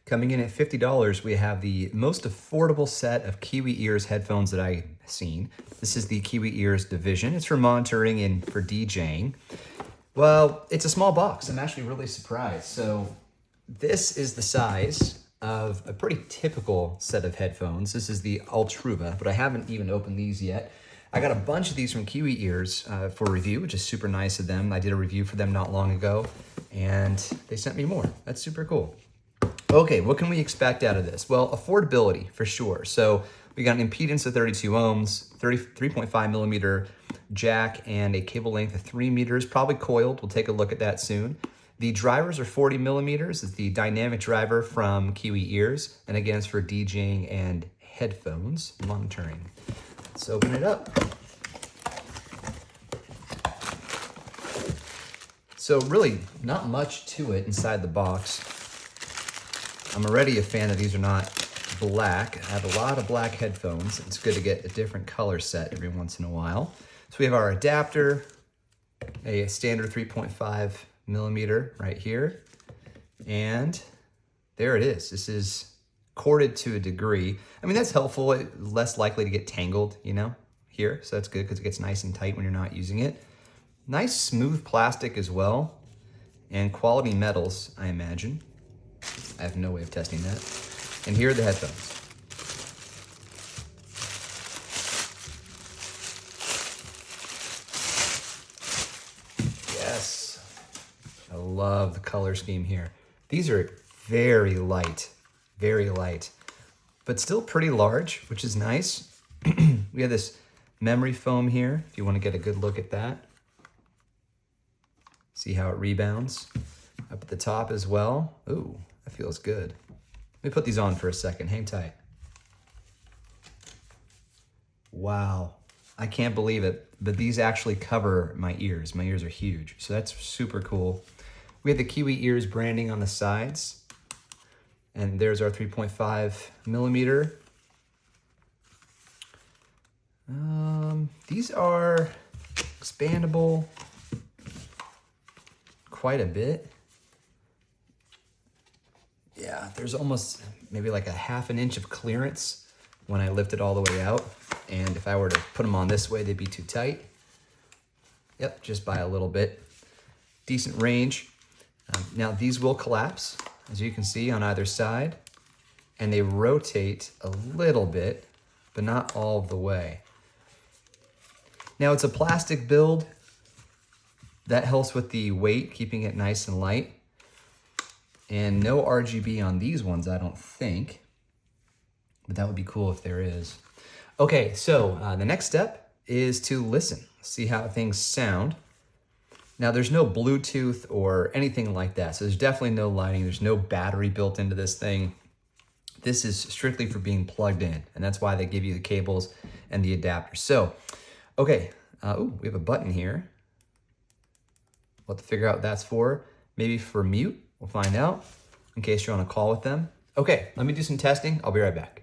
Coming in at $50, we have the most affordable set of Kiwi Ears headphones that I've seen. This is the Kiwi Ears Division. It's for monitoring and for DJing. Well, it's a small box. I'm actually really surprised. So this is the size of a pretty typical set of headphones. This is the Ultruva, but I haven't even opened these yet. I got a bunch of these from Kiwi Ears for review, which is super nice of them. I did a review for them not long ago, and they sent me more. That's super cool. Okay, what can we expect out of this? Well, affordability for sure. So we got an impedance of 32 ohms, 3.5 millimeter jack, and a cable length of 3 meters, probably coiled. We'll take a look at that soon. The drivers are 40 millimeters. It's the dynamic driver from Kiwi Ears. And again, it's for DJing and headphones monitoring. Let's open it up. So really not much to it inside the box. I'm already a fan that these are not black. I have a lot of black headphones. It's good to get a different color set every once in a while. So we have our adapter, a standard 3.5 millimeter right here. And there it is. This is corded to a degree. I mean, that's helpful. It's less likely to get tangled, you know, here. So that's good because it gets nice and tight when you're not using it. Nice smooth plastic as well. And quality metals, I imagine. I have no way of testing that. And here are the headphones. Yes, I love the color scheme here. These are very light, but still pretty large, which is nice. We have this memory foam here, if you want to get a good look at that. See how it rebounds. Up at the top as well. Ooh, that feels good. Let me put these on for a second. Hang tight. Wow, I can't believe it, but these actually cover my ears. My ears are huge, so that's super cool. We have the Kiwi Ears branding on the sides, and there's our 3.5 millimeter. These are expandable quite a bit. Yeah, there's almost maybe like a ½ an inch of clearance when I lift it all the way out. And if I were to put them on this way, they'd be too tight. Yep, just by a little bit. Decent range. Now these will collapse, as you can see, on either side. And they rotate a little bit, but not all the way. Now it's a plastic build. That helps with the weight, keeping it nice and light. And no RGB on these ones, I don't think. But that would be cool if there is. Okay, so the next step is to listen. See how things sound. Now there's no Bluetooth or anything like that. So there's definitely no lighting. There's no battery built into this thing. This is strictly for being plugged in. And that's why they give you the cables and the adapter. So, okay, we have a button here. We'll have to figure out what that's for. Maybe for mute. We'll find out in case you're on a call with them. Okay, let me do some testing. I'll be right back.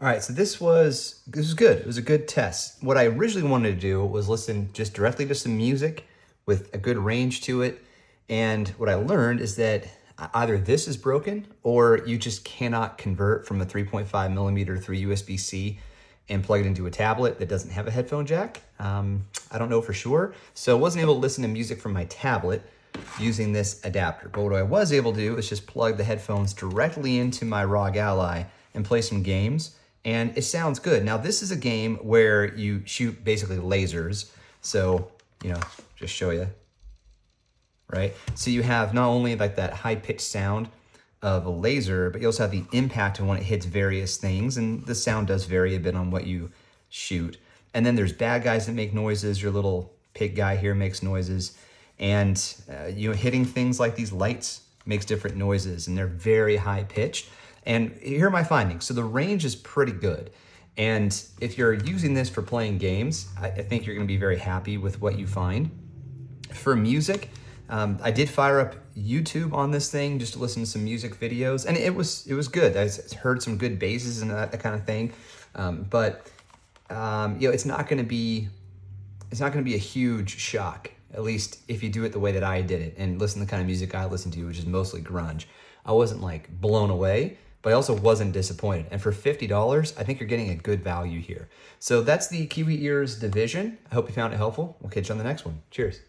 All right, so this was good. It was a good test. What I originally wanted to do was listen just directly to some music with a good range to it. And what I learned is that either this is broken or you just cannot convert from a 3.5 millimeter through USB-C and plug it into a tablet that doesn't have a headphone jack. I don't know for sure. So I wasn't able to listen to music from my tablet using this adapter. But what I was able to do is just plug the headphones directly into my ROG Ally and play some games. And it sounds good. Now this is a game where you shoot basically lasers. So, you know, just show you, right? So you have not only like that high pitched sound of a laser, but you also have the impact of when it hits various things, and the sound does vary a bit on what you shoot. And then there's bad guys that make noises. Your little pig guy here makes noises, and you know, hitting things like these lights makes different noises, and they're very high pitched. And here are my findings. So the range is pretty good, and if you're using this for playing games, I think you're going to be very happy with what you find. For music, I did fire up YouTube on this thing just to listen to some music videos, and it was good. I heard some good basses and that kind of thing, but you know, it's not going to be a huge shock at least if you do it the way that I did it and listen to the kind of music I listen to, which is mostly grunge. I wasn't like blown away, but I also wasn't disappointed. And for $50, I think you're getting a good value here. So that's the Kiwi Ears Division. I hope you found it helpful. We'll catch you on the next one. Cheers.